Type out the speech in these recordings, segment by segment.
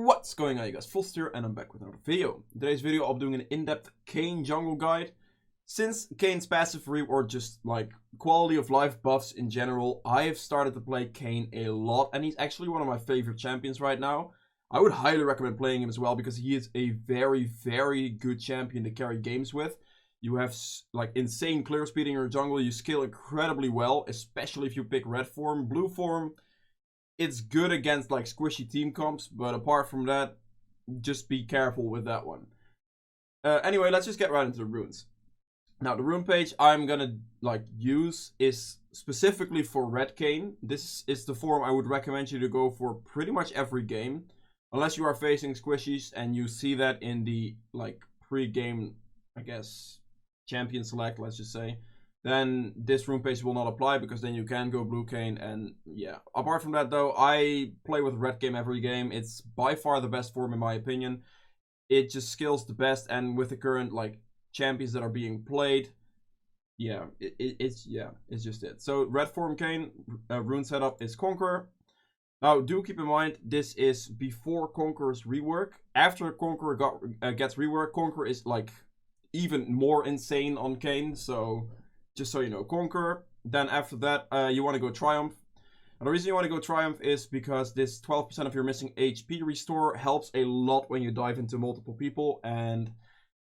What's going on, you guys? Fullsteer, and I'm back with another video. In today's video, I'll be doing an in-depth Kayn jungle guide. Since Kayn's passive or just like quality of life buffs in general, I have started to play Kayn a lot, and he's actually one of my favorite champions right now. I would highly recommend playing him as well because he is a very, very good champion to carry games with. You have like insane clear speed in your jungle. You scale incredibly well, especially if you pick red form. Blue form, it's good against like squishy team comps, but apart from that, just be careful with that one. Anyway, let's just get right into the runes. Now, the rune page I'm gonna use is specifically for red Kayn. This is the form I would recommend you to go for pretty much every game, unless you are facing squishies and you see that in the pre-game, I guess, champion select, let's just say. Then this rune page will not apply because then you can go blue Kayn, and yeah. Apart from that though, I play with red Kayn every game. It's by far the best form in my opinion. It just scales the best, and with the current champions that are being played, yeah, it's just it. So red form Kayn, rune setup is Conqueror. Now do keep in mind this is before Conqueror's rework. After Conqueror gets reworked, Conqueror is even more insane on Kayn, so just so you know, Conqueror. Then after that, you want to go Triumph. And the reason you want to go Triumph is because this 12% of your missing HP restore helps a lot when you dive into multiple people. And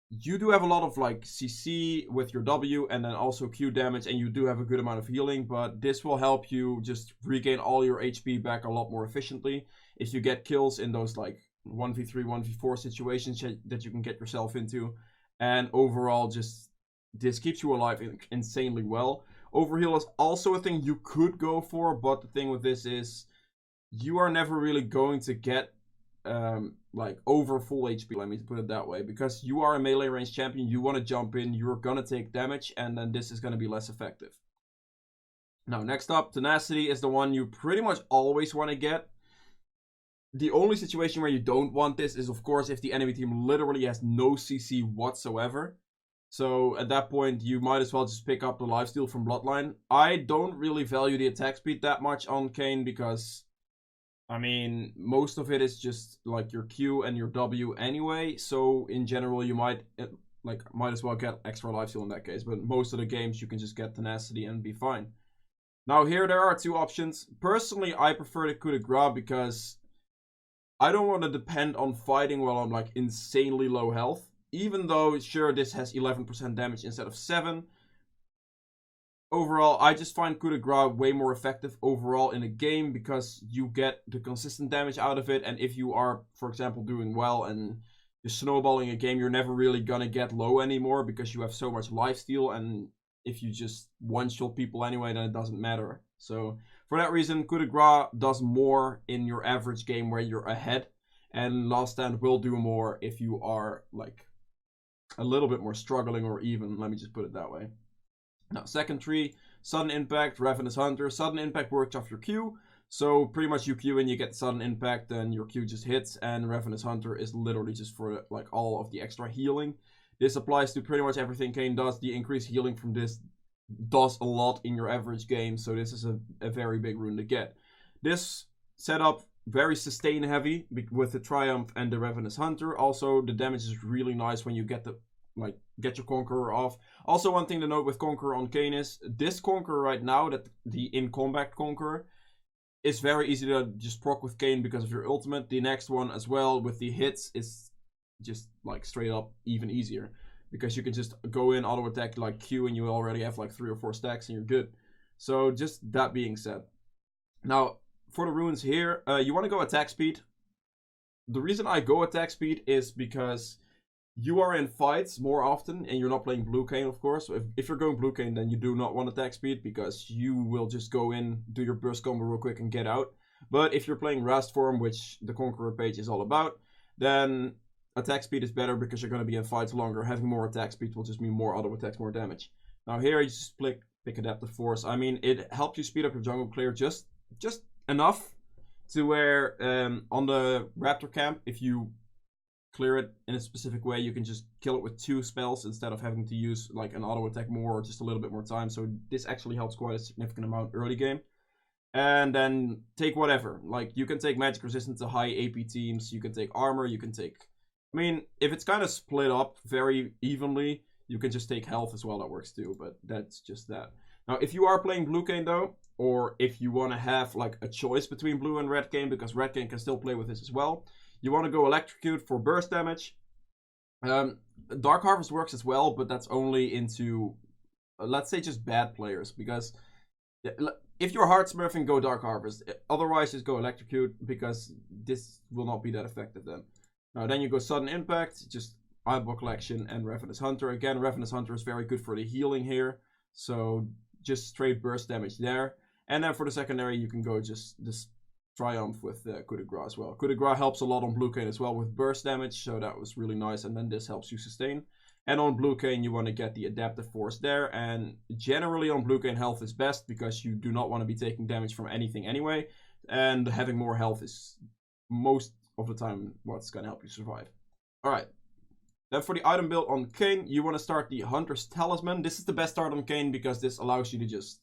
you do have a lot of CC with your W and then also Q damage, and you do have a good amount of healing. But this will help you just regain all your HP back a lot more efficiently if you get kills in those 1v3, 1v4 situations that you can get yourself into. And overall, just this keeps you alive insanely well. Overheal is also a thing you could go for, but the thing with this is you are never really going to get over full HP, let me put it that way, because you are a melee range champion. You want to jump in, you're gonna take damage, and then this is gonna be less effective. Now next up, Tenacity is the one you pretty much always want to get. The only situation where you don't want this is, of course, if the enemy team literally has no CC whatsoever. So at that point, you might as well just pick up the lifesteal from Bloodline. I don't really value the attack speed that much on Kayn because, I mean, most of it is just your Q and your W anyway. So in general, you might as well get extra lifesteal in that case. But most of the games, you can just get Tenacity and be fine. Now here, there are two options. Personally, I prefer the coup de grace because I don't want to depend on fighting while I'm insanely low health. Even though, sure, this has 11% damage instead of 7. Overall, I just find coup de grace way more effective overall in a game because you get the consistent damage out of it. And if you are, for example, doing well and you're snowballing a game, you're never really gonna get low anymore because you have so much lifesteal. And if you just one-shot people anyway, then it doesn't matter. So for that reason, coup de grace does more in your average game where you're ahead. And Last Stand will do more if you are a little bit more struggling or even, let me just put it that way. Now, second tree, Sudden Impact, Ravenous Hunter. Sudden Impact works off your Q, so pretty much you Q and you get Sudden Impact, then your Q just hits, and Ravenous Hunter is literally just for all of the extra healing. This applies to pretty much everything Kayn does. The increased healing from this does a lot in your average game, so this is a very big rune to get. This setup, very sustain heavy with the Triumph and the Ravenous Hunter. Also, the damage is really nice when you get the get your Conqueror off. Also, one thing to note with Conqueror on Kayn is this Conqueror right now, that the in combat Conqueror, is very easy to just proc with Kayn because of your ultimate. The next one as well with the hits is just straight up even easier because you can just go in auto attack Q and you already have 3 or 4 stacks and you're good. So just that being said, now for the runes here, you want to go attack speed. The reason I go attack speed is because you are in fights more often and you're not playing blue Kayn, of course. So if you're going blue Kayn, then you do not want attack speed because you will just go in, do your burst combo real quick and get out. But if you're playing Rast form, which the Conqueror page is all about, then attack speed is better because you're going to be in fights longer. Having more attack speed will just mean more auto attacks, more damage. Now here you just pick Adaptive Force. I mean, it helps you speed up your jungle clear just enough to where on the Raptor camp, if you clear it in a specific way, you can just kill it with 2 spells instead of having to use an auto attack more or just a little bit more time. So this actually helps quite a significant amount early game. and then take whatever. Like, you can take magic resistance to high AP teams, you can take armor, you can take... I mean, if it's kind of split up very evenly, you can just take health as well, that works too, but that's just that. Now, if you are playing blue Kayn though, or if you want to have like a choice between blue and red Kayn, because red Kayn can still play with this as well, you want to go electrocute for burst damage. Dark Harvest works as well, but that's only into, let's say, just bad players, because if you're hard smurfing, go Dark Harvest. Otherwise, just go electrocute, because this will not be that effective then. Now, then you go sudden impact, just eyeball collection and Ravenous Hunter. Again, Ravenous Hunter is very good for the healing here, so just straight burst damage there. And then for the secondary, you can go just this Triumph with Coup de Grace as well. Coup de Grace helps a lot on blue Kayn as well with burst damage, so that was really nice. And then this helps you sustain. And on blue Kayn, you want to get the Adaptive Force there. And generally on blue Kayn, health is best, because you do not want to be taking damage from anything anyway. And having more health is most of the time what's going to help you survive. Alright. Then for the item build on Kayn, you want to start the Hunter's Talisman. This is the best start on Kayn, because this allows you to just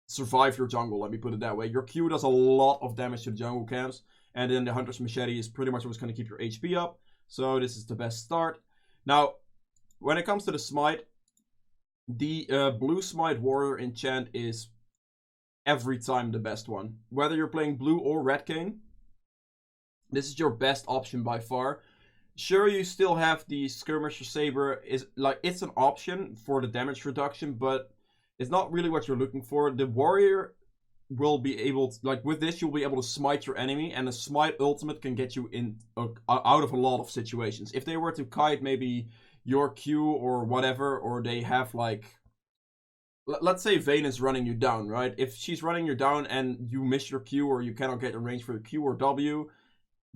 survive your jungle, let me put it that way. Your Q does a lot of damage to the jungle camps, and then the Hunter's Machete is pretty much what's going to keep your HP up. So this is the best start. Now, when it comes to the Smite, the blue Smite Warrior enchant is every time the best one. Whether you're playing blue or red Kayn, this is your best option by far. Sure, you still have the Skirmisher Saber, is like, it's an option for the damage reduction, but it's not really what you're looking for. The Warrior will be able to, like, with this, you'll be able to smite your enemy, and the Smite ultimate can get you in out of a lot of situations. If they were to kite maybe your Q or whatever, or they have like, let's say Vayne is running you down, right? If she's running you down and you miss your Q, or you cannot get in range for your Q or W,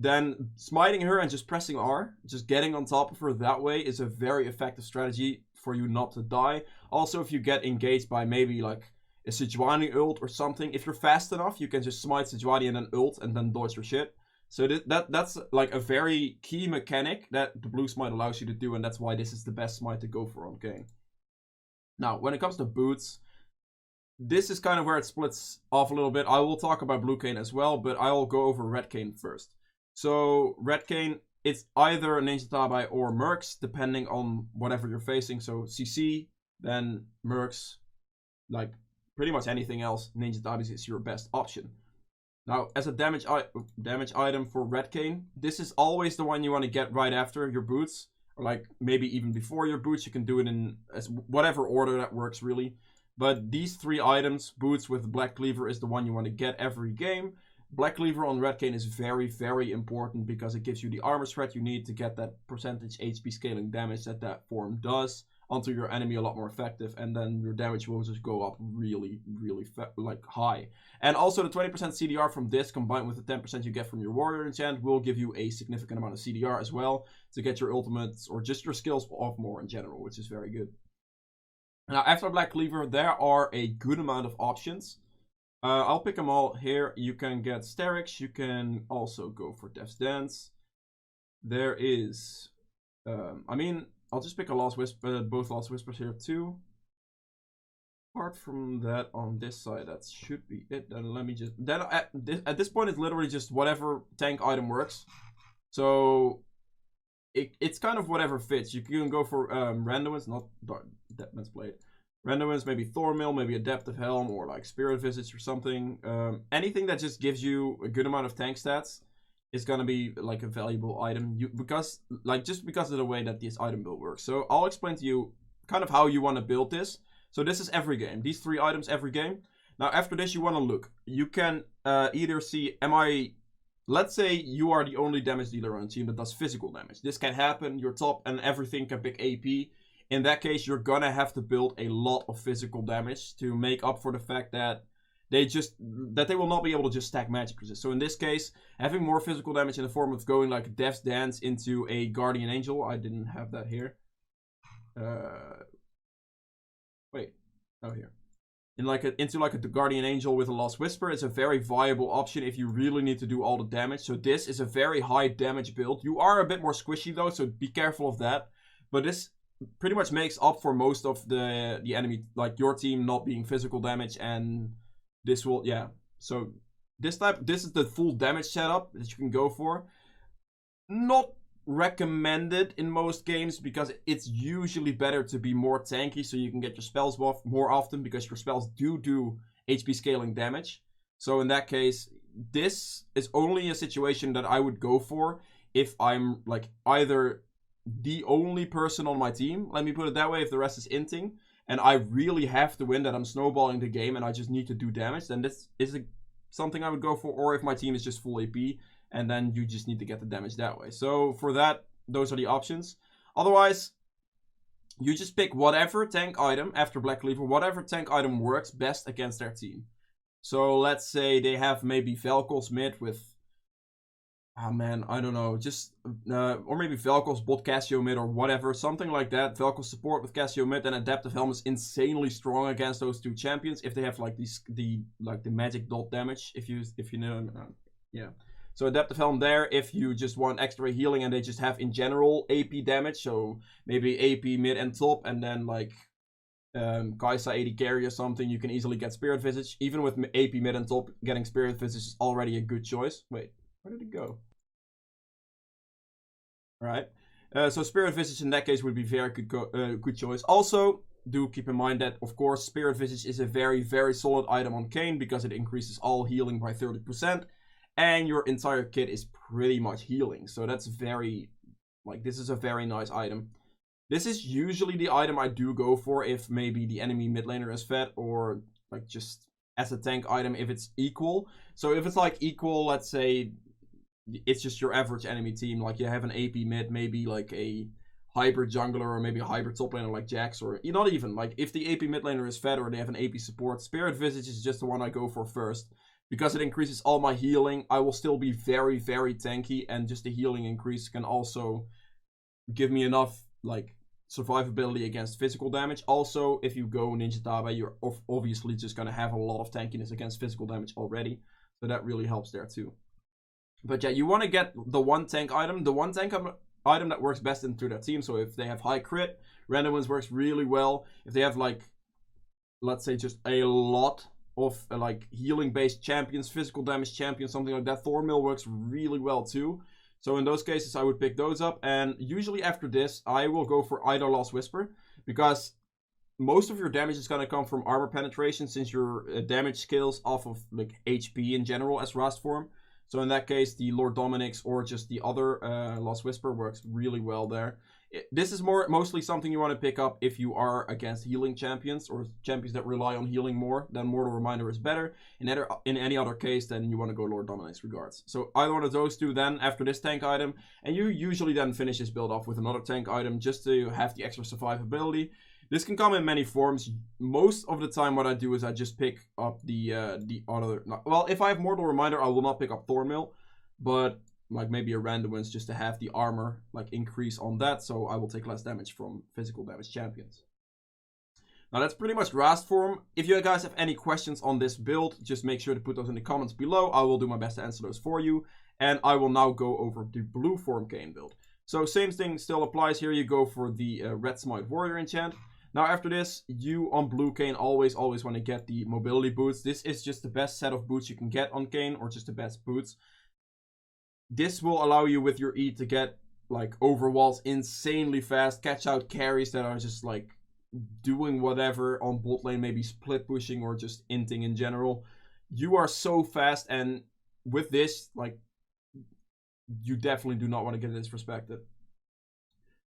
then smiting her and just pressing R, just getting on top of her that way, is a very effective strategy for you not to die. Also, if you get engaged by maybe like a Sejuani ult or something, if you're fast enough, you can just smite Sejuani and then ult and then dodge your shit. So that's like a very key mechanic that the blue Smite allows you to do, and that's why this is the best Smite to go for on Kayn. Now, when it comes to boots, this is kind of where it splits off a little bit. I will talk about blue Kayn as well, but I'll go over red Kayn first. So, red Kayn, it's either Ninja Tabai or Mercs, depending on whatever you're facing. So, CC, then Mercs, like pretty much anything else, Ninja Tabai is your best option. Now, as a damage item for red Kayn, this is always the one you want to get right after your boots, or like maybe even before your boots. You can do it in whatever order that works, really. But these three items, boots with Black Cleaver, is the one you want to get every game. Black Cleaver on red Kayn is very, very important, because it gives you the armor threat you need to get that percentage HP scaling damage that form does onto your enemy a lot more effective, and then your damage will just go up really, really like high. And also the 20% CDR from this, combined with the 10% you get from your warrior enchant, will give you a significant amount of CDR as well to get your ultimates or just your skills off more in general, which is very good. Now, after Black Cleaver, there are a good amount of options. I'll pick them all here. You can get Sterix. You can also go for Death's Dance. There is, I mean, I'll just pick a Lost Whisper, both Lost Whispers here too. Apart from that, on this side, that should be it. Then let me just, then at this point, it's literally just whatever tank item works. So it's kind of whatever fits. You can go for randomness, not Deadman's Blade. Randomness, maybe Thornmill, maybe Adaptive Helm, or like Spirit Visage or something. Anything that just gives you a good amount of tank stats is gonna be like a valuable item. Just because of the way that this item build works. So I'll explain to you kind of how you want to build this. So this is every game. These three items every game. Now after this, you want to look. You can either see, let's say you are the only damage dealer on a team that does physical damage. This can happen. You're top and everything can pick AP. In that case, you're gonna have to build a lot of physical damage to make up for the fact that they will not be able to just stack magic resist. So in this case, having more physical damage in the form of going like Death's Dance into a Guardian Angel. I didn't have that here. Wait. Oh, here. Into like a Guardian Angel with a Lost Whisper is a very viable option if you really need to do all the damage. So this is a very high damage build. You are a bit more squishy though, so be careful of that. But this pretty much makes up for most of the enemy, like your team not being physical damage and this will, yeah. So this is the full damage setup that you can go for. Not recommended in most games because it's usually better to be more tanky so you can get your spells buff more often because your spells do HP scaling damage. So in that case, this is only a situation that I would go for if I'm like either the only person on my team, let me put it that way, if the rest is inting, and I really have to win, that I'm snowballing the game and I just need to do damage, then this is something I would go for. Or if my team is just full AP, and then you just need to get the damage that way. So for that, those are the options. Otherwise, you just pick whatever tank item after Black Cleaver, whatever tank item works best against their team. So let's say they have maybe Vel'Koz mid with, oh man, I don't know, just, or maybe Vel'Koz bot Cassio mid or whatever, something like that. Vel'Koz support with Cassio mid, and Adaptive Helm is insanely strong against those two champions if they have like the magic dot damage, if you know, yeah. So Adaptive Helm there if you just want extra healing and they just have in general AP damage, so maybe AP mid and top, and then like Kai'Sa 80 carry or something, you can easily get Spirit Visage. Even with AP mid and top, getting Spirit Visage is already a good choice. Wait, where did it go? Alright, so Spirit Visage in that case would be very good choice. Also, do keep in mind that, of course, Spirit Visage is a very, very solid item on Kayn because it increases all healing by 30%. And your entire kit is pretty much healing. So that's very, like, this is a very nice item. This is usually the item I do go for if maybe the enemy mid laner is fed, or like just as a tank item if it's equal. So if it's like equal, let's say it's just your average enemy team, like you have an AP mid, maybe like a hybrid jungler or maybe a hybrid top laner like Jax, or not even, like if the AP mid laner is fed or they have an AP support, Spirit Visage is just the one I go for first. Because it increases all my healing, I will still be very, very tanky, and just the healing increase can also give me enough, like, survivability against physical damage. Also, if you go Ninja Tabe, you're obviously just gonna have a lot of tankiness against physical damage already, so that really helps there too. But yeah, you want to get the one tank item, item that works best into their team. So if they have high crit, Random Wins works really well. If they have, like, let's say just a lot of like healing based champions, physical damage champions, something like that, Thornmail works really well too. So in those cases I would pick those up, and usually after this I will go for either Lost Whisper, because most of your damage is going to come from armor penetration, since your damage scales off of like HP in general as Rast form. So in that case the Lord Dominic's or just the other Lost Whisper works really well there. This is mostly something you want to pick up if you are against healing champions, or champions that rely on healing more. Then Mortal Reminder is better. In any other case, then you want to go Lord Dominic's regards. So either one of those two then after this tank item, and you usually then finish this build off with another tank item just to have the extra survivability. This can come in many forms. Most of the time what I do is I just pick up the other... Well, if I have Mortal Reminder, I will not pick up Thornmail, but like maybe a Random Wins just to have the armor like increase on that, so I will take less damage from physical damage champions. Now that's pretty much Rast form. If you guys have any questions on this build, just make sure to put those in the comments below. I will do my best to answer those for you. And I will now go over the blue form Kayn build. So same thing still applies here. You go for the Red Smite Warrior enchant. Now after this, you on blue Kayn always want to get the mobility boots. This is just the best set of boots you can get on Kayn, or just the best boots. This will allow you with your E to get like over walls insanely fast, catch out carries that are just like doing whatever on bot lane, maybe split pushing or just inting in general. You are so fast, and with this, like, you definitely do not want to get disrespected.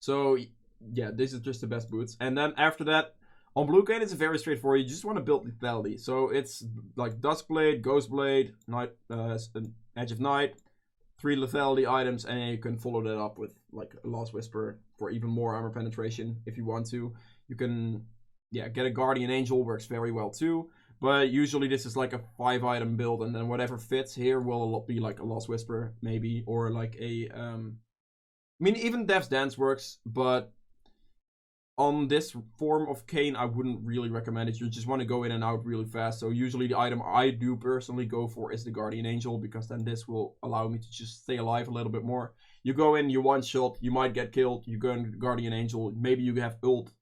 So yeah, this is just the best boots. And then after that, on blue Kayn, it's very straightforward. You just want to build lethality. So it's like Duskblade, Ghostblade, Night, Edge of Night, 3 lethality items, and you can follow that up with like a Lost Whisper for even more armor penetration if you want to. You can, yeah, get a Guardian Angel, works very well too. But usually this is like a 5 item build, and then whatever fits here will be like a Lost Whisper maybe, or like a I mean, even Death's Dance works, but on this form of Kayn, I wouldn't really recommend it. You just want to go in and out really fast. So usually the item I do personally go for is the Guardian Angel, because then this will allow me to just stay alive a little bit more. You go in, you one shot, you might get killed, you go in Guardian Angel, maybe you have ult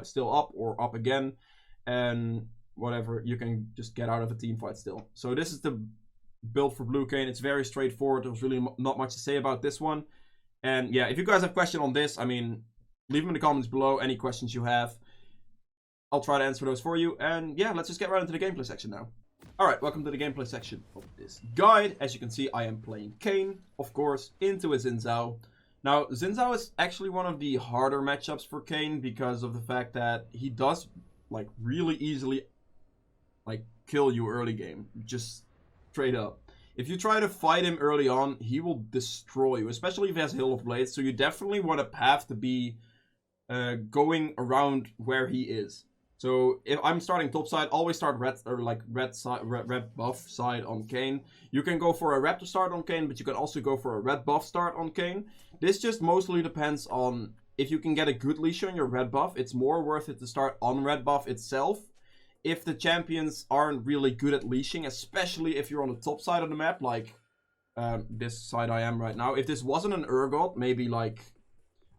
still up or up again, and whatever, you can just get out of a team fight still. So this is the build for blue Kayn. It's very straightforward. There's really not much to say about this one. And yeah, if you guys have questions on this, I mean, leave them in the comments below, any questions you have. I'll try to answer those for you. And yeah, let's just get right into the gameplay section now. Alright, welcome to the gameplay section of this guide. As you can see, I am playing Kayn, of course, into a Xin Zhao. Now, Xin Zhao is actually one of the harder matchups for Kayn because of the fact that he does, like, really easily, like, kill you early game. Just straight up. If you try to fight him early on, he will destroy you, especially if he has Hill of Blades. So you definitely want a path to be going around where he is. So if I'm starting top side, always start red buff side on Kayn. You can go for a red to start on Kayn, but you can also go for a red buff start on Kayn. This just mostly depends on if you can get a good leash on your red buff. It's more worth it to start on red buff itself. If the champions aren't really good at leashing, especially if you're on the top side of the map, like this side I am right now. If this wasn't an Urgot, maybe like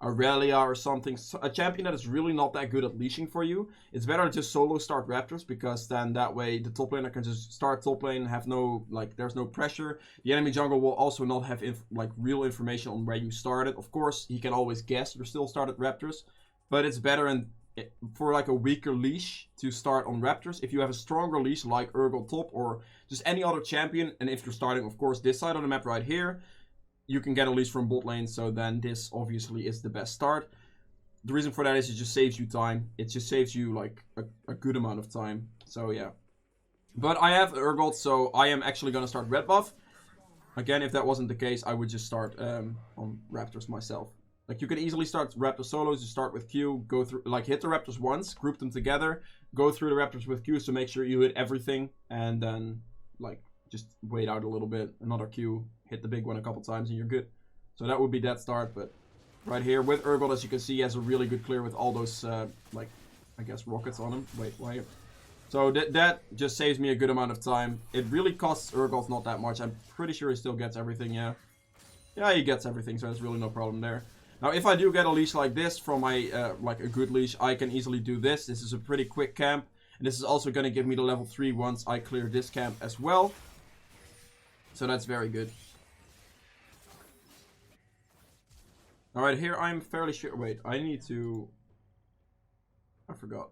Aurelia or something, a champion that is really not that good at leashing for you, it's better to just solo start Raptors, because then that way the top laner can just start top lane, have no, like, there's no pressure. The enemy jungle will also not have real information on where you started. Of course, he can always guess you still started Raptors, but it's better for like a weaker leash to start on Raptors. If you have a stronger leash like Urgot top or just any other champion, and if you're starting, of course, this side of the map right here, you can get a leash from bot lane, so then this obviously is the best start. The reason for that is it just saves you time. It just saves you like a good amount of time. So yeah. But I have Urgot, so I am actually going to start red buff. Again, if that wasn't the case, I would just start on Raptors myself. Like, you can easily start Raptor solos. You start with Q, go through, like, hit the Raptors once, group them together, go through the Raptors with Q, so make sure you hit everything, and then, like, just wait out a little bit, another Q, hit the big one a couple times, and you're good. So that would be that start, but right here with Urgot, as you can see, he has a really good clear with all those, like, I guess, rockets on him. Wait, why? So that just saves me a good amount of time. It really costs Urgot not that much. I'm pretty sure he still gets everything, yeah. Yeah, he gets everything, so there's really no problem there. Now, if I do get a leash like this from my, like a good leash, I can easily do this. This is a pretty quick camp. And this is also going to give me the level 3 once I clear this camp as well. So that's very good. Alright, here I'm fairly sure... Wait, I need to... I forgot.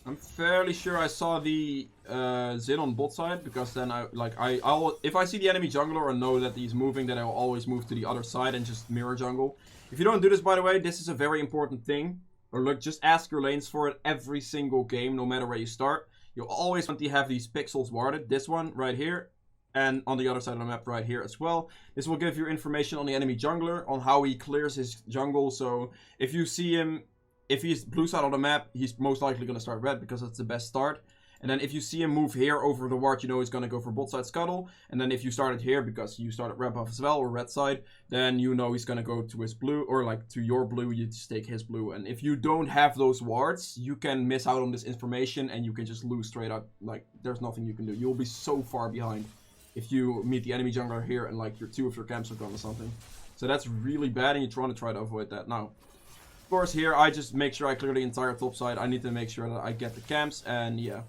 I'm fairly sure I saw the Xin on bot side, because then I'll if I see the enemy jungler and know that he's moving, then I'll always move to the other side and just mirror jungle. If you don't do this, by the way, this is a very important thing. Or look, just ask your lanes for it every single game, no matter where you start. You'll always want to have these pixels warded. This one right here, and on the other side of the map right here as well. This will give you information on the enemy jungler, on how he clears his jungle. So if you see him... If he's blue side of the map, he's most likely going to start red, because that's the best start. And then if you see him move here over the ward, you know he's going to go for bot side scuttle. And then if you started here, because you started red buff as well, or red side, then you know he's going to go to his blue, or like to your blue, you just take his blue. And if you don't have those wards, you can miss out on this information, and you can just lose straight up. Like, there's nothing you can do. You'll be so far behind if you meet the enemy jungler here and like your 2 of your camps are gone or something. So that's really bad, and you're trying to avoid that. Now, of course, here I just make sure I clear the entire top side. I need to make sure that I get the camps, and yeah.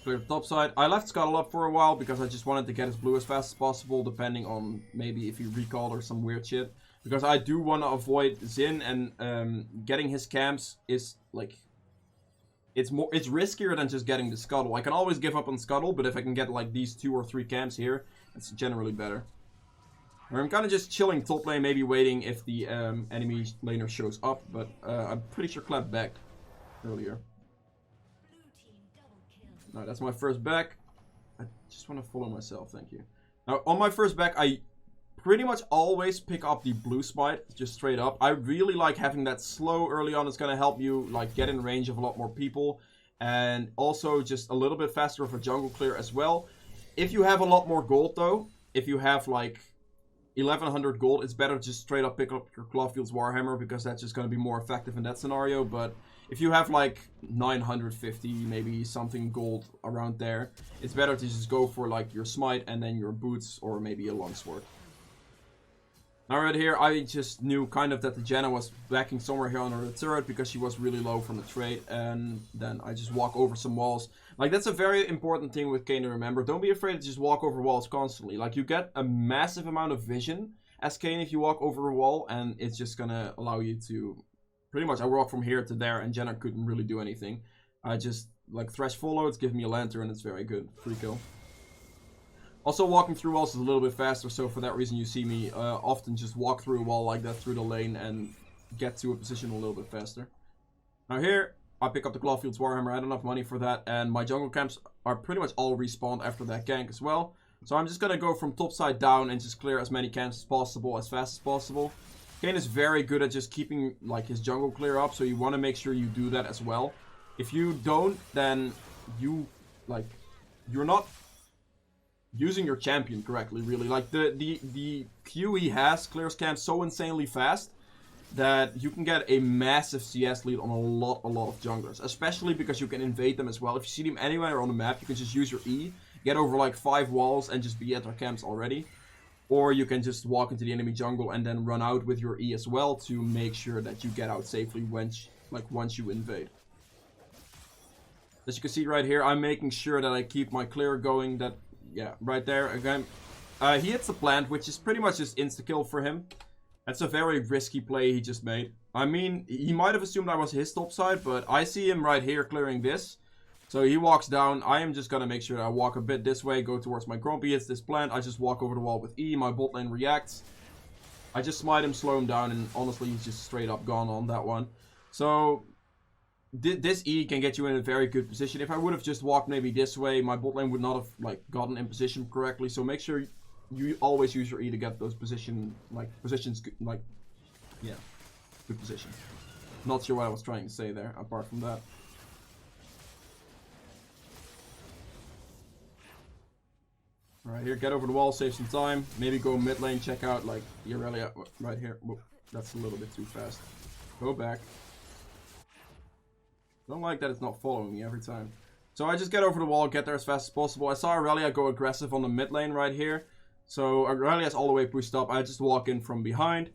Clear the top side. I left Scuttle up for a while because I just wanted to get his blue as fast as possible, depending on maybe if he recalled or some weird shit. Because I do want to avoid Xin, and getting his camps is like... It's riskier than just getting the Scuttle. I can always give up on Scuttle, but if I can get like these 2 or 3 camps here, it's generally better. I'm kind of just chilling top lane, maybe waiting if the enemy laner shows up, but I'm pretty sure clapped back earlier. No, that's my first back. I just want to follow myself, thank you. Now, on my first back, I pretty much always pick up the blue Smite, just straight up. I really like having that slow early on. It's going to help you like get in range of a lot more people, and also just a little bit faster of a jungle clear as well. If you have a lot more gold, though, if you have like 1100 gold, it's better to just straight up pick up your Clawfield's Warhammer, because that's just going to be more effective in that scenario. But if you have like 950, maybe something gold around there, it's better to just go for like your Smite and then your boots, or maybe a longsword. Now right here, I just knew kind of that the Janna was backing somewhere here under the turret because she was really low from the trade, and then I just walk over some walls. Like, that's a very important thing with Kayn to remember. Don't be afraid to just walk over walls constantly. Like, you get a massive amount of vision as Kayn if you walk over a wall, and it's just gonna allow you to... Pretty much, I walk from here to there, and Janna couldn't really do anything. I just, like, thrash follows, give me a lantern, it's very good. Free kill. Also, walking through walls is a little bit faster, so for that reason you see me often just walk through a wall like that through the lane and get to a position a little bit faster. Now here, I pick up the Clawfield's Warhammer. I had enough money for that, and my jungle camps are pretty much all respawned after that gank as well. So I'm just gonna go from top side down and just clear as many camps as possible, as fast as possible. Kayn is very good at just keeping like his jungle clear up, so you want to make sure you do that as well. If you don't, then you're not using your champion correctly, really. Like, the Q he has clears camps so insanely fast that you can get a massive CS lead on a lot of junglers. Especially because you can invade them as well. If you see them anywhere on the map, you can just use your E, get over like 5 walls and just be at their camps already. Or you can just walk into the enemy jungle and then run out with your E as well to make sure that you get out safely once you invade. As you can see right here, I'm making sure that I keep my clear going. That, yeah, right there again. He hits the plant, which is pretty much just insta-kill for him. That's a very risky play he just made. I mean, he might have assumed I was his top side, but I see him right here clearing this. So he walks down. I am just gonna make sure I walk a bit this way, go towards my Grumpy, hits this plant. I just walk over the wall with E. My bot lane reacts. I just smite him, slow him down, and honestly, he's just straight up gone on that one. So this E can get you in a very good position. If I would have just walked maybe this way, my bot lane would not have like gotten in position correctly. So make sure you always use your E to get those positions, yeah, good position. Not sure what I was trying to say there, apart from that. Alright, here, get over the wall, save some time. Maybe go mid lane, check out like Irelia right here. Whoa, that's a little bit too fast. Go back. Don't like that it's not following me every time. So I just get over the wall, get there as fast as possible. I saw Aurelia go aggressive on the mid lane right here. So Aurelia's all the way pushed up. I just walk in from behind.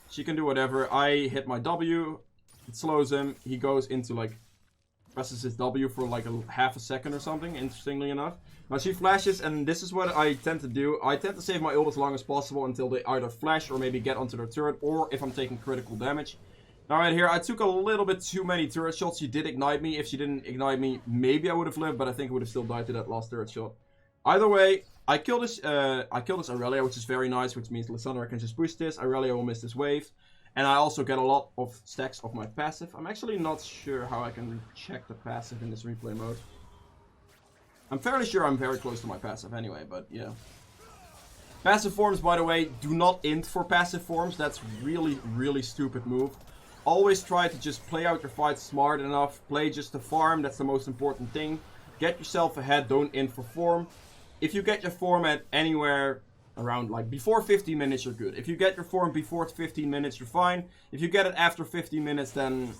She can do whatever. I hit my W. It slows him. He goes into like... presses his W for like half a second or something, interestingly enough. Now she flashes, and this is what I tend to do. I tend to save my ult as long as possible until they either flash or maybe get onto their turret, or if I'm taking critical damage. Now right here, I took a little bit too many turret shots. She did ignite me. If she didn't ignite me, maybe I would have lived, but I think I would have still died to that last turret shot. Either way, I kill this Aurelia, which is very nice, which means Lissandra can just push this. Aurelia will miss this wave. And I also get a lot of stacks of my passive. I'm actually not sure how I can check the passive in this replay mode. I'm fairly sure I'm very close to my passive anyway, but yeah. Passive forms, by the way, do not int for passive forms. That's really stupid move. Always try to just play out your fights smart enough. Play just the farm, that's the most important thing. Get yourself ahead, don't int for form. If you get your form at anywhere around like before 15 minutes, you're good. If you get your form before 15 minutes, you're fine. If you get it after 15 minutes, then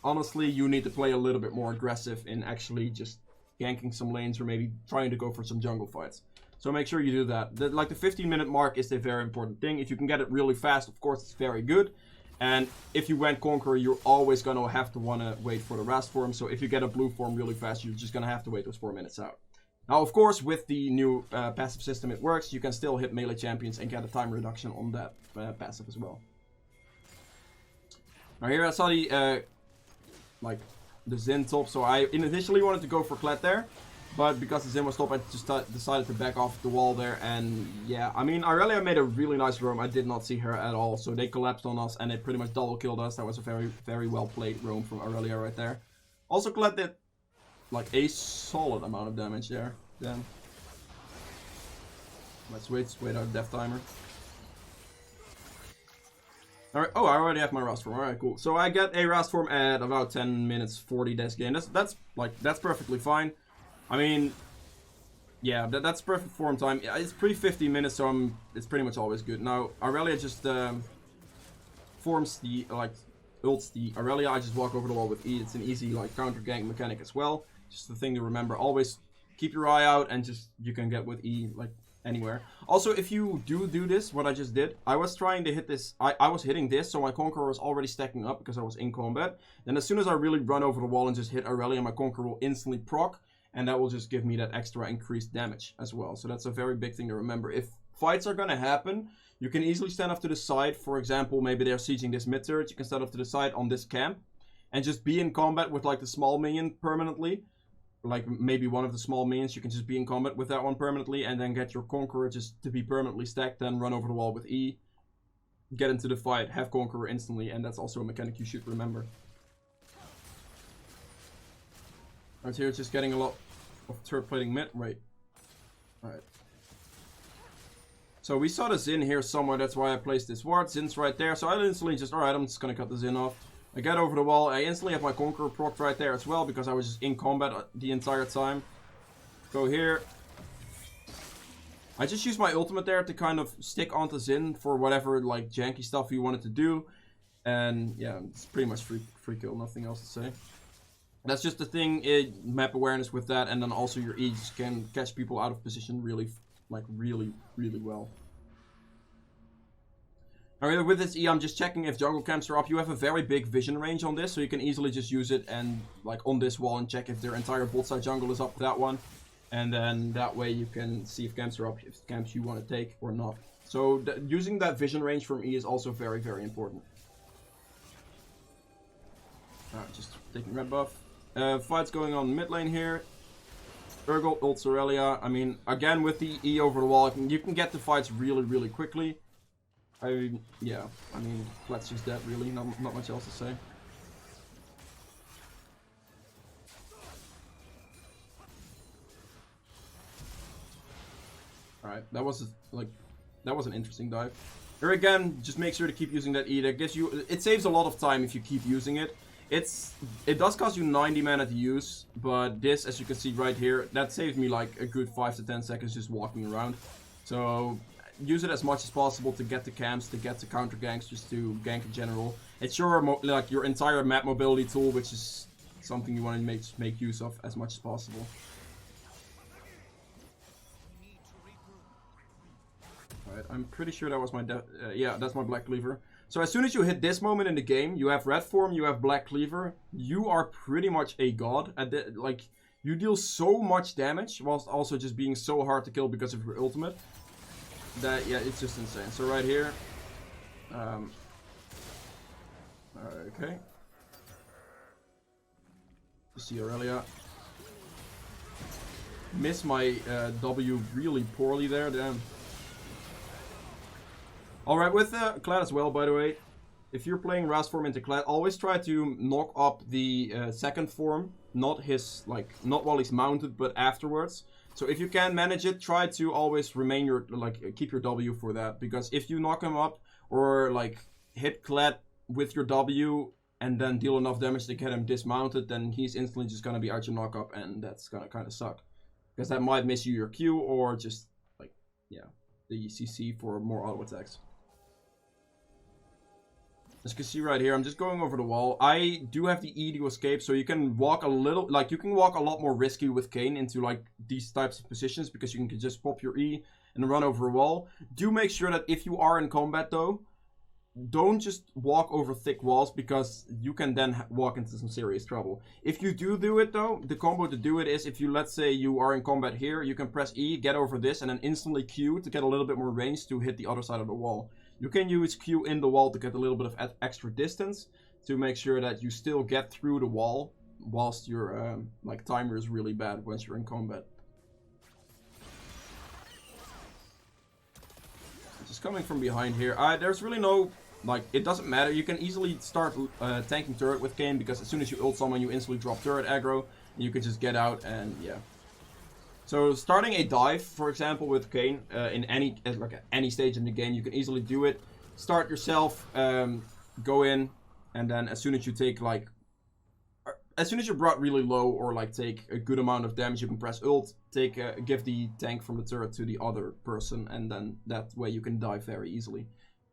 honestly you need to play a little bit more aggressive in actually just ganking some lanes or maybe trying to go for some jungle fights. So make sure you do that. Like the 15-minute mark is a very important thing. If you can get it really fast, of course, it's very good. And if you went Conqueror, you're always going to have to want to wait for the Rast form. So if you get a blue form really fast, you're just going to have to wait those 4 minutes out. Now, of course, with the new passive system, it works. You can still hit melee champions and get a time reduction on that passive as well. Now here I saw the Xin top, so I initially wanted to go for Kled there. But because the Xin was top, I just decided to back off the wall there. And yeah, I mean, Aurelia made a really nice roam. I did not see her at all. So they collapsed on us and they pretty much double killed us. That was a very well played roam from Aurelia right there. Also, Kled did like a solid amount of damage there. Then let's wait out death timer. Alright, oh, I already have my Rast form. Alright, cool. So I get a Rast form at about 10 minutes 40 this game. That's perfectly fine. I mean, yeah, that's perfect form time. It's pre-50 minutes, so it's pretty much always good. Now, Aurelia just forms the, ults the Aurelia. I just walk over the wall with E. It's an easy, counter gank mechanic as well. Just the thing to remember. Always keep your eye out and just, you can get with E, like, anywhere. Also, if you do this, what I just did, I was trying to hit this, I was hitting this, so my Conqueror was already stacking up because I was in combat. Then as soon as I really run over the wall and just hit Aurelia, my Conqueror will instantly proc, and that will just give me that extra increased damage as well. So that's a very big thing to remember. If fights are gonna happen, you can easily stand off to the side. For example, maybe they're sieging this mid turret, you can stand off to the side on this camp, and just be in combat with like the small minion permanently. Like maybe one of the small minions, you can just be in combat with that one permanently, and then get your Conqueror just to be permanently stacked, then run over the wall with E, get into the fight, have Conqueror instantly, and that's also a mechanic you should remember. Right here, it's just getting a lot of turret plating mid. Right. Alright. So we saw the Xin here somewhere, that's why I placed this ward. Xin's right there, so I instantly just, alright, I'm just gonna cut the Xin off. I get over the wall, I instantly have my Conqueror procced right there as well, because I was just in combat the entire time. Go here. I just used my ultimate there to kind of stick onto Xin for whatever, like, janky stuff you wanted to do. And, yeah, it's pretty much free kill, nothing else to say. That's just the thing, map awareness with that, and then also your E just can catch people out of position really, like, really well. Alright, with this E, I'm just checking if jungle camps are up. You have a very big vision range on this, so you can easily just use it and, like, on this wall and check if their entire bot side jungle is up that one. And then that way you can see if camps are up, if camps you want to take or not. So using that vision range from E is also very important. Alright, just taking red buff. Fights going on mid lane here. Urgot ults Aurelia. I mean, again with the E over the wall, you can get the fights really quickly. Yeah, I mean, Flet's just dead really, not much else to say. Alright, that was an interesting dive. Here again, just make sure to keep using that E. That gives you, it saves a lot of time if you keep using it. It does cost you 90 mana to use, but this, as you can see right here, that saves me like a good 5 to 10 seconds just walking around. So use it as much as possible to get the camps, to get the counter ganks, just to gank in general. It's your entire map mobility tool, which is something you want to make use of as much as possible. Alright, I'm pretty sure that was my yeah, that's my Black Cleaver. So as soon as you hit this moment in the game, you have Red Form, you have Black Cleaver, you are pretty much a god. Like, you deal so much damage, whilst also just being so hard to kill because of your ultimate. That, yeah, it's just insane. So right here, okay. You see Aurelia. Miss my W really poorly there, damn. Alright, with Kled as well, by the way, if you're playing Ras form into Kled, always try to knock up the second form, not while he's mounted, but afterwards. So if you can manage it, try to always remain keep your W for that, because if you knock him up or like hit Kled with your W and then deal enough damage to get him dismounted, then he's instantly just gonna be out your knock up, and that's gonna kind of suck, because that might miss you your Q or just like, yeah, the CC for more auto attacks. As you can see right here, I'm just going over the wall. I do have the E to escape, so you can walk a little, you can walk a lot more risky with Kayn into like these types of positions, because you can just pop your E and run over a wall. Do make sure that if you are in combat though, don't just walk over thick walls, because you can then walk into some serious trouble. If you do it though, the combo to do it is, if you, let's say you are in combat here, you can press E, get over this, and then instantly Q to get a little bit more range to hit the other side of the wall. You can use Q in the wall to get a little bit of extra distance to make sure that you still get through the wall whilst your timer is really bad once you're in combat. Just coming from behind here. There's really no, it doesn't matter. You can easily start tanking turret with Kayn, because as soon as you ult someone, you instantly drop turret aggro, and you can just get out, and yeah. So starting a dive, for example, with Kayn in any stage in the game, you can easily do it. Start yourself, go in, and then as soon as you take as soon as you're brought really low or take a good amount of damage, you can press ult, give the tank from the turret to the other person, and then that way you can dive very easily.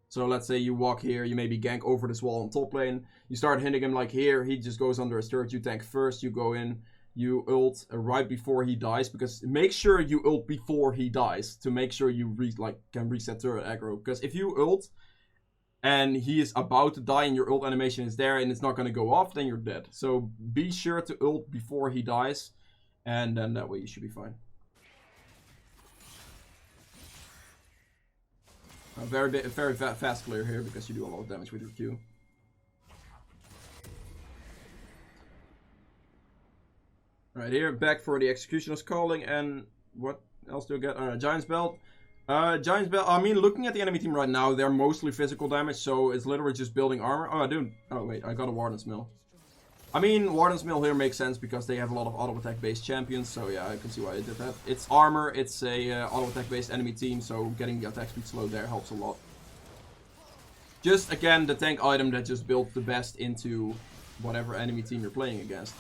So let's say you walk here, you maybe gank over this wall on top lane, you start hitting him here, he just goes under his turret, you tank first, you go in. you ult right before he dies, because make sure you ult before he dies to make sure you can reset turret aggro. Because if you ult and he is about to die and your ult animation is there and it's not going to go off, then you're dead. So be sure to ult before he dies, and then that way you should be fine. Very fast clear here because you do a lot of damage with your Q. Right here, back for the Executioner's Calling, and what else do I get? Giant's Belt. Giant's Belt, I mean, looking at the enemy team right now, they're mostly physical damage, so it's literally just building armor. Oh wait, I got a Warden's Mill. I mean, Warden's Mill here makes sense because they have a lot of auto-attack based champions, so yeah, I can see why I did that. It's armor, it's a auto-attack based enemy team, so getting the attack speed slow there helps a lot. Just, again, the tank item that just builds the best into whatever enemy team you're playing against.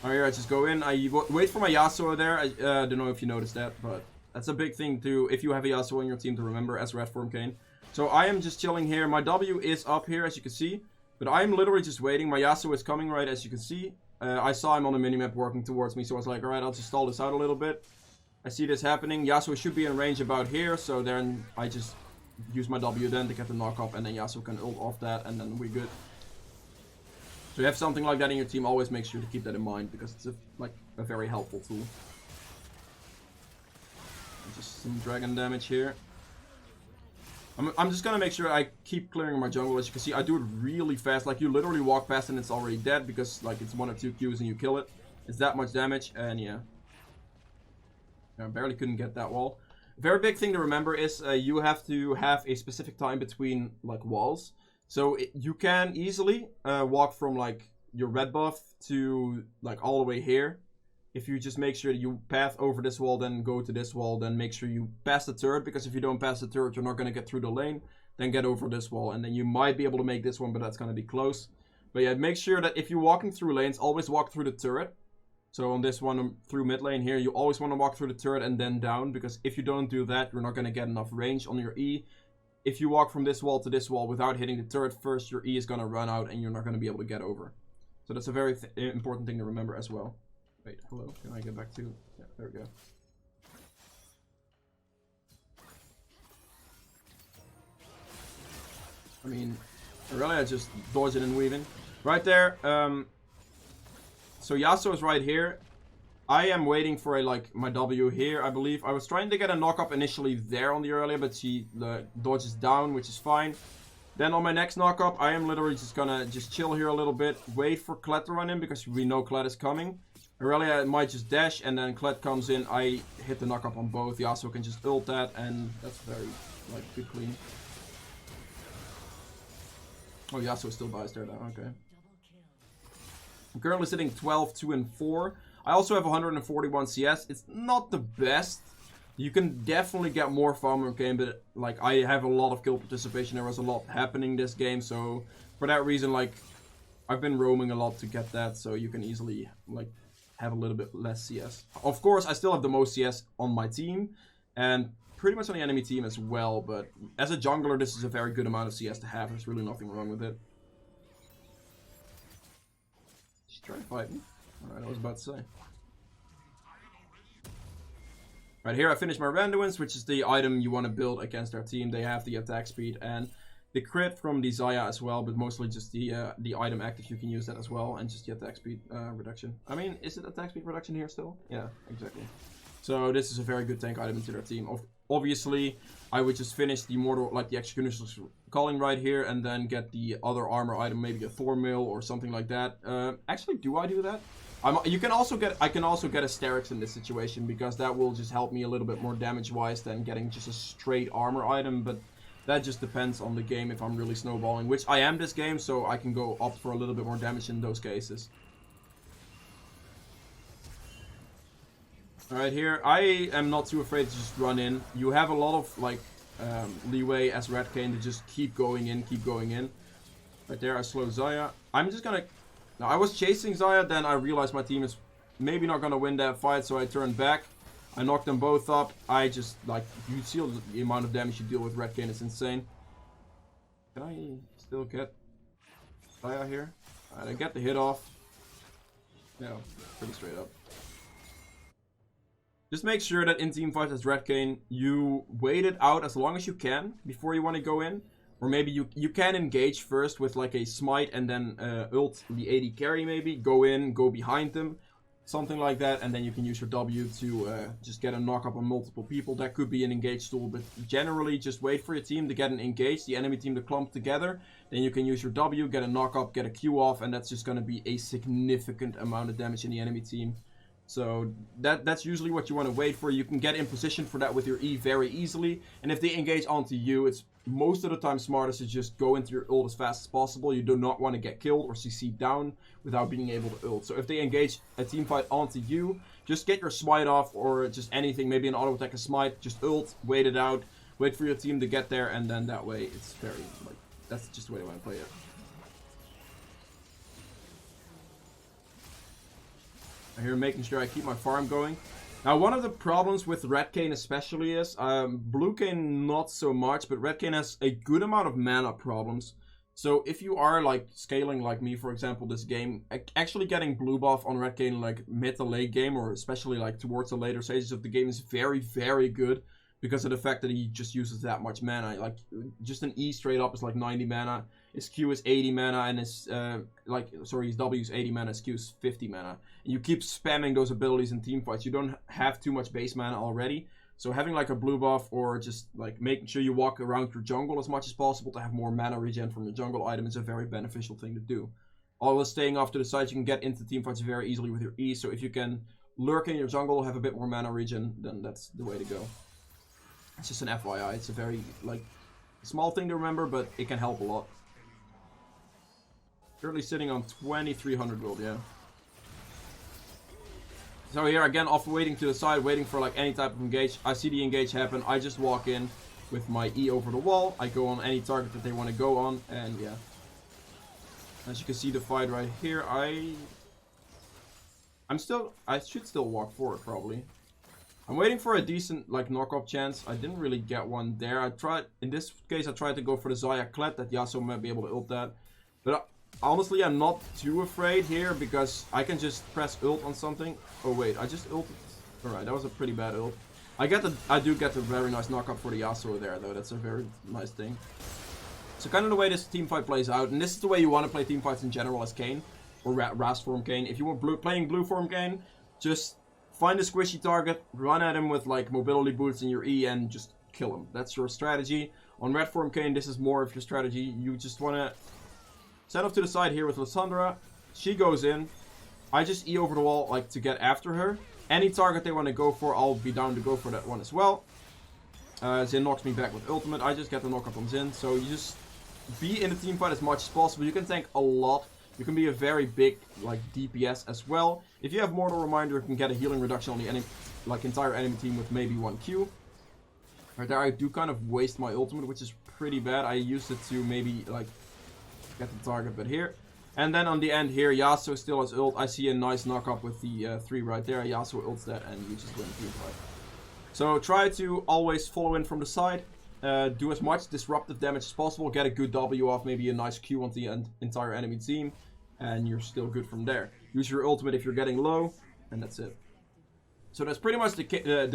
Alright, here I just go in, I wait for my Yasuo there. I don't know if you noticed that, but that's a big thing too, if you have a Yasuo in your team, to remember as red form Kayn. So I am just chilling here, my W is up here as you can see. But I'm literally just waiting. My Yasuo is coming, right, as you can see. I saw him on the minimap working towards me, so I was like, alright, I'll just stall this out a little bit. I see this happening. Yasuo should be in range about here, so then I just use my W then to get the knock up, and then Yasuo can ult off that, and then we're good. So you have something like that in your team, always make sure to keep that in mind, because it's a very helpful tool. Just some dragon damage here. I'm just gonna make sure I keep clearing my jungle. As you can see, I do it really fast. Like, you literally walk past and it's already dead because, like, it's 1 or 2 Qs and you kill it. It's that much damage, and yeah. I barely couldn't get that wall. Very big thing to remember is you have to have a specific time between, like, walls. So you can easily walk from, like, your red buff to, like, all the way here. If you just make sure that you path over this wall, then go to this wall, then make sure you pass the turret, because if you don't pass the turret, you're not going to get through the lane. Then get over this wall, and then you might be able to make this one, but that's going to be close. But yeah, make sure that if you're walking through lanes, always walk through the turret. So on this one, through mid lane here, you always want to walk through the turret and then down, because if you don't do that, you're not going to get enough range on your E. If you walk from this wall to this wall without hitting the turret first, your E is going to run out, and you're not going to be able to get over. So that's a very important thing to remember as well. Wait, hello, can I get back to... Yeah, there we go. I mean, really, I just dodge it and weave in. Right there, so Yasuo is right here. I am waiting for my W here, I believe. I was trying to get a knock-up initially there on the earlier, but she dodges down, which is fine. Then on my next knock-up, I am literally just gonna chill here a little bit, wait for Kled to run in, because we know Kled is coming. Really, I might just dash, and then Kled comes in, I hit the knock-up on both. Yasuo can just ult that, and that's very, good clean. Oh, Yasuo still buys there, though, okay. I'm currently sitting 12, 2, and 4. I also have 141 CS. It's not the best. You can definitely get more farm in game, but, I have a lot of kill participation. There was a lot happening this game, so for that reason, I've been roaming a lot to get that, so you can easily, have a little bit less CS. Of course, I still have the most CS on my team, and pretty much on the enemy team as well, but as a jungler, this is a very good amount of CS to have. There's really nothing wrong with it. She's trying to fight me. Alright, I was about to say. Right here, I finished my Randuins, which is the item you want to build against our team. They have the attack speed and the crit from the Xayah as well, but mostly just the item active. You can use that as well, and just the attack speed reduction. I mean, is it attack speed reduction here still? Yeah, exactly. So this is a very good tank item into their team. Obviously, I would just finish the Mortal, the Executioner's Calling right here, and then get the other armor item, maybe a Thor Mill or something like that. Actually, do I do that? I can also get a Strix in this situation, because that will just help me a little bit more damage-wise than getting just a straight armor item, but that just depends on the game if I'm really snowballing, which I am this game, so I can go up for a little bit more damage in those cases. Alright, here, I am not too afraid to just run in. You have a lot of, leeway as Red Kayn to just keep going in. Right there, I slow Xayah. I'm just gonna... Now, I was chasing Xayah, then I realized my team is maybe not gonna win that fight, so I turned back. I knocked them both up. I just, you see the amount of damage you deal with Red Kayn, it's insane. Can I still get Xayah here? Alright, I get the hit off. Yeah, pretty straight up. Just make sure that in team fights as Red Kayn, you wait it out as long as you can before you want to go in. Or maybe you can engage first with like a Smite and then ult the AD carry maybe. Go in, go behind them. Something like that. And then you can use your W to just get a knock up on multiple people. That could be an engage tool. But generally just wait for your team to get an engage. The enemy team to clump together. Then you can use your W, get a knock up, get a Q off. And that's just going to be a significant amount of damage in the enemy team. So that's usually what you want to wait for. You can get in position for that with your E very easily. And if they engage onto you, it's most of the time smartest to just go into your ult as fast as possible. You do not want to get killed or CC down without being able to ult. So if they engage a team fight onto you, just get your Smite off or just anything. Maybe an auto attack, a Smite. Just ult, wait it out, wait for your team to get there. And then that way it's very, like, that's just the way I want to play it. Here, making sure I keep my farm going. Now, one of the problems with Red Kayn especially is, Blue Kayn not so much, but Red Kayn has a good amount of mana problems. So if you are like scaling like me, for example, this game, actually getting blue buff on Red Kayn like mid to late game, or especially like towards the later stages of the game, is very, very good. Because of the fact that he just uses that much mana. Like, just an E straight up is like 90 mana. His Q is 80 mana, and his, his W is 80 mana, his Q is 50 mana. And you keep spamming those abilities in team fights. You don't have too much base mana already. So having like a blue buff, or just like making sure you walk around your jungle as much as possible to have more mana regen from your jungle item is a very beneficial thing to do. Always staying off to the side, you can get into team fights very easily with your E. So if you can lurk in your jungle, have a bit more mana regen, then that's the way to go. It's just an FYI, it's a very, like, small thing to remember, but it can help a lot. Currently sitting on 2300 gold, yeah. So here again, off waiting to the side, waiting for like any type of engage. I see the engage happen, I just walk in with my E over the wall. I go on any target that they want to go on, and yeah. As you can see the fight right here, I should still walk forward probably. I'm waiting for a decent, like, knock-up chance. I didn't really get one there. In this case, I tried to go for the Xayah Klett, that Yasuo might be able to ult that. But honestly, I'm not too afraid here, because I can just press ult on something. Oh wait, I just ulted. Alright, that was a pretty bad ult. I do get the very nice knock-up for the Yasuo there, though. That's a very nice thing. So kind of the way this team fight plays out, and this is the way you want to play team fights in general as Kayn, or RAS form Kayn. If you want playing blue form Kayn, just find a squishy target, run at him with like mobility boots in your E, and just kill him. That's your strategy. On red form Kayn, this is more of your strategy. You just want to set off to the side here with Lissandra. She goes in. I just E over the wall like to get after her. Any target they want to go for, I'll be down to go for that one as well. Xin knocks me back with ultimate. I just get the knock up on Xin. So you just be in the team fight as much as possible. You can tank a lot. You can be a very big, like, DPS as well. If you have Mortal Reminder, you can get a healing reduction on the enemy, like, entire enemy team with maybe 1 Q. Right there, I do kind of waste my ultimate, which is pretty bad. I used it to maybe, like, get the target, but here. And then on the end here, Yasuo still has ult. I see a nice knock-up with the 3 right there. Yasuo ults that, and you just win the team fight. So try to always follow in from the side. Do as much disruptive damage as possible. Get a good W off, maybe a nice Q on the entire enemy team. And you're still good from there. Use your ultimate if you're getting low, and that's it. So that's pretty much the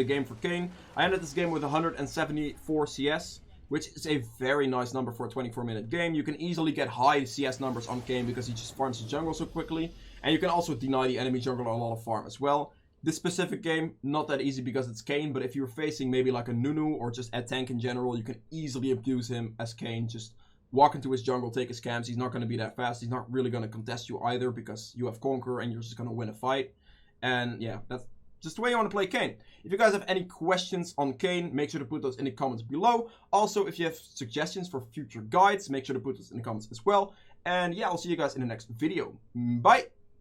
game for Kayn. I ended this game with 174 CS, which is a very nice number for a 24-minute game. You can easily get high CS numbers on Kayn because he just farms the jungle so quickly. And you can also deny the enemy jungler a lot of farm as well. This specific game, not that easy because it's Kayn, but if you're facing maybe like a Nunu or just a tank in general, you can easily abuse him as Kayn. Just walk into his jungle, take his camps. He's not going to be that fast. He's not really going to contest you either because you have Conqueror and you're just going to win a fight. And yeah, that's just the way you want to play Kayn. If you guys have any questions on Kayn, make sure to put those in the comments below. Also, if you have suggestions for future guides, make sure to put those in the comments as well. And yeah, I'll see you guys in the next video. Bye!